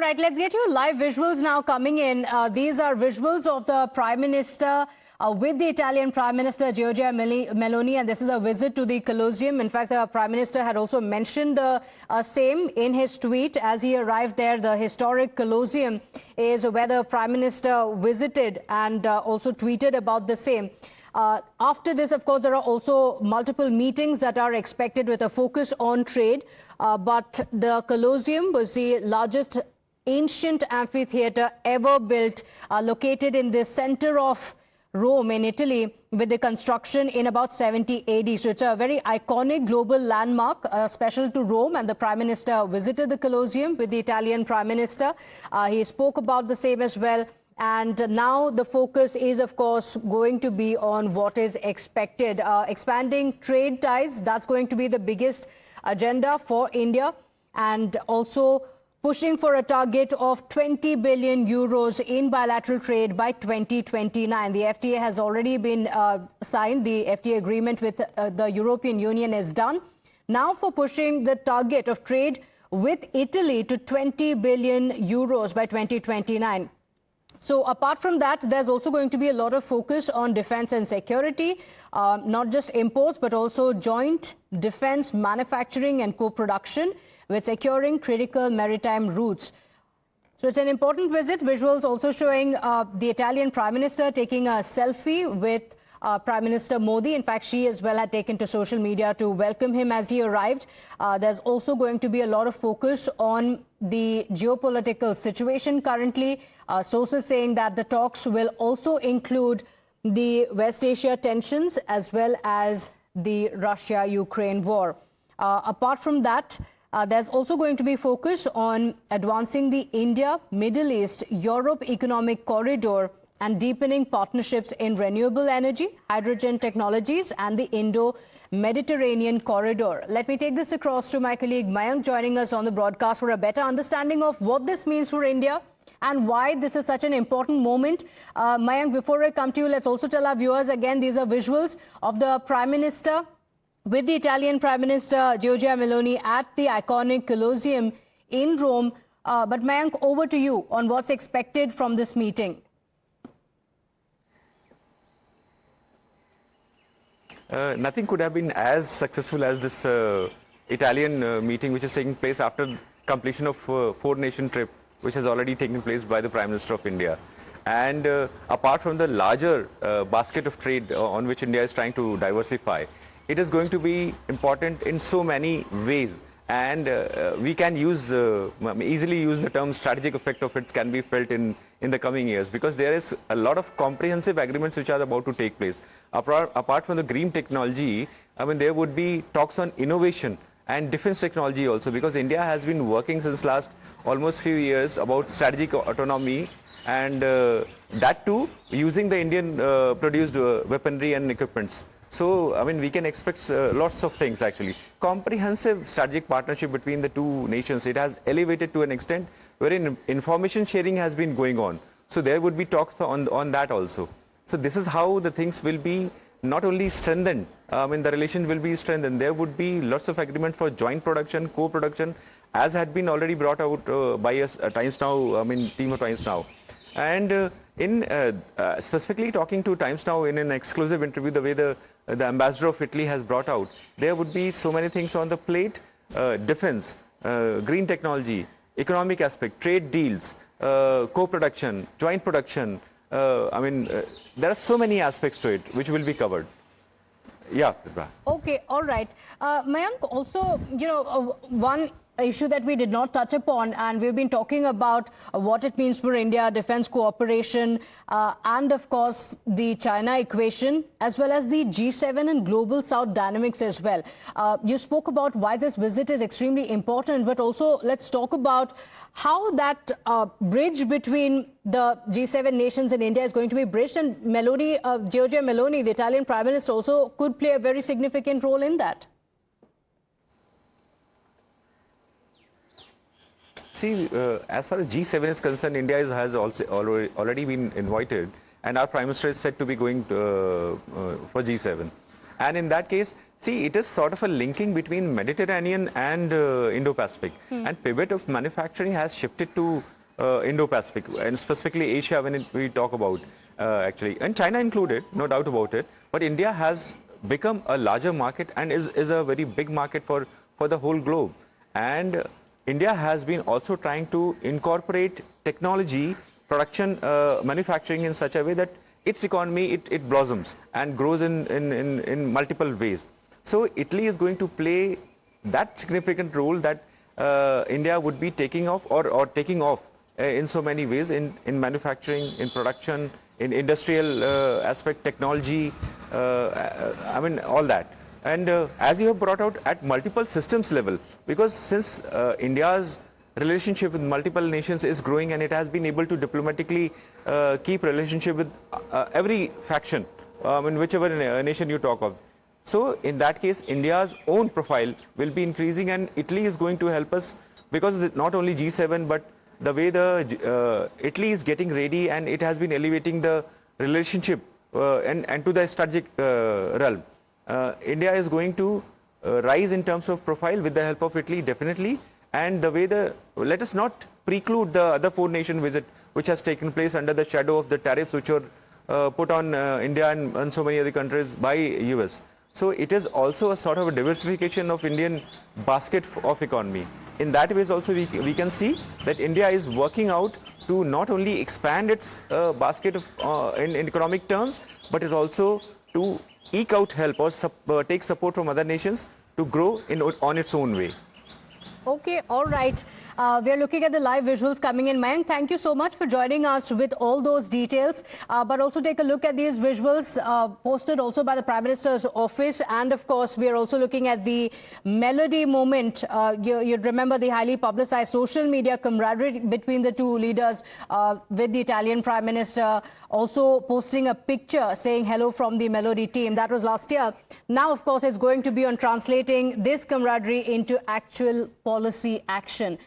right, let's get you live visuals now coming in. These are visuals of the Prime Minister with the Italian Prime Minister Giorgia Meloni, and this is a visit to the Colosseum. In fact, the Prime Minister had also mentioned the same in his tweet as he arrived there. The historic Colosseum is where the Prime Minister visited and also tweeted about the same. After this, of course, there are also multiple meetings that are expected with a focus on trade. But the Colosseum was the largest ancient amphitheater ever built, located in the center of Rome in Italy, with the construction in about 70 AD. So it's a very iconic global landmark, special to Rome. And the Prime Minister visited the Colosseum with the Italian Prime Minister. He spoke about the same as well. And now the focus is, of course, going to be on what is expected. Expanding trade ties, that's going to be the biggest agenda for India, and also pushing for a target of 20 billion euros in bilateral trade by 2029. The FTA has already been signed. The FTA agreement with the European Union is done. Now for pushing the target of trade with Italy to 20 billion euros by 2029. So apart from that, there's also going to be a lot of focus on defense and security, not just imports, but also joint defense manufacturing and co-production with securing critical maritime routes. So it's an important visit. Visuals also showing the Italian Prime Minister taking a selfie with Prime Minister Modi. In fact, she as well had taken to social media to welcome him as he arrived. There's also going to be a lot of focus on the geopolitical situation currently. Sources saying that the talks will also include the West Asia tensions as well as the Russia-Ukraine war. Apart from that, there's also going to be focus on advancing the India, Middle East, Europe economic corridor and deepening partnerships in renewable energy, hydrogen technologies and the Indo-Mediterranean corridor. Let me take this across to my colleague Mayank, joining us on the broadcast for a better understanding of what this means for India and why this is such an important moment. Mayank, before I come to you, let's also tell our viewers again, these are visuals of the Prime Minister with the Italian Prime Minister Giorgia Meloni at the iconic Colosseum in Rome. But Mayank, over to you on what's expected from this meeting. Nothing could have been as successful as this Italian meeting, which is taking place after completion of four-nation trip, which has already taken place by the Prime Minister of India. And apart from the larger basket of trade on which India is trying to diversify, it is going to be important in so many ways. And we can easily use the term strategic effect of it can be felt in the coming years, because there is a lot of comprehensive agreements which are about to take place. Apart from the green technology, I mean, there would be talks on innovation and defense technology also, because India has been working since last almost few years about strategic autonomy, and that too using the Indian produced weaponry and equipments. So, I mean, we can expect lots of things actually. Comprehensive strategic partnership between the two nations. It has elevated to an extent wherein information sharing has been going on. So there would be talks on that also. So this is how the things will be not only strengthened, I mean, the relation will be strengthened. There would be lots of agreement for joint production, co-production, as had been already brought out by us at Times Now, I mean, team of Times Now. And specifically talking to Times Now in an exclusive interview, the way the ambassador of Italy has brought out, there would be so many things on the plate: defense, green technology, economic aspect, trade deals, co-production, joint production. There are so many aspects to it which will be covered. Yeah. Okay, all right. Mayank, also, one issue that we did not touch upon, and we've been talking about what it means for India, defense cooperation, and of course the China equation, as well as the G7 and Global South dynamics as well. You spoke about why this visit is extremely important, but also let's talk about how that bridge between the G7 nations and India is going to be bridged, and Giorgia Meloni, the Italian Prime Minister, also could play a very significant role in that. See, as far as G7 is concerned, India has also already been invited, and our Prime Minister is said to be going for G7. And in that case, See, it is sort of a linking between Mediterranean and Indo-Pacific. And pivot of manufacturing has shifted to Indo-Pacific, and specifically Asia when we talk about, actually. And China included, no doubt about it. But India has become a larger market and is a very big market for the whole globe. And India has been also trying to incorporate technology, production, manufacturing in such a way that its economy, it blossoms and grows in multiple ways. So Italy is going to play that significant role that India would be taking off or taking off in so many ways in manufacturing, in production, in industrial aspect, technology, I mean, all that. And as you have brought out at multiple systems level, because since India's relationship with multiple nations is growing and it has been able to diplomatically keep relationship with every faction in whichever nation you talk of. So in that case, India's own profile will be increasing, and Italy is going to help us because of not only G7, but the way the Italy is getting ready, and it has been elevating the relationship and to the strategic realm. India is going to rise in terms of profile with the help of Italy, definitely. And the way let us not preclude the other 4-nation visit which has taken place under the shadow of the tariffs which were put on India and so many other countries by US. So it is also a sort of a diversification of Indian basket of economy. In that ways also we can see that India is working out to not only expand its basket of, in economic terms, but it also to eke out help or take support from other nations to grow on its own way. Okay, all right. We are looking at the live visuals coming in. Mayank, thank you so much for joining us with all those details. But also take a look at these visuals posted also by the Prime Minister's office. And of course, we are also looking at the Meloni moment. You'd remember the highly publicized social media camaraderie between the two leaders with the Italian Prime Minister also posting a picture saying hello from the Meloni team. That was last year. Now, of course, it's going to be on translating this camaraderie into actual policy action.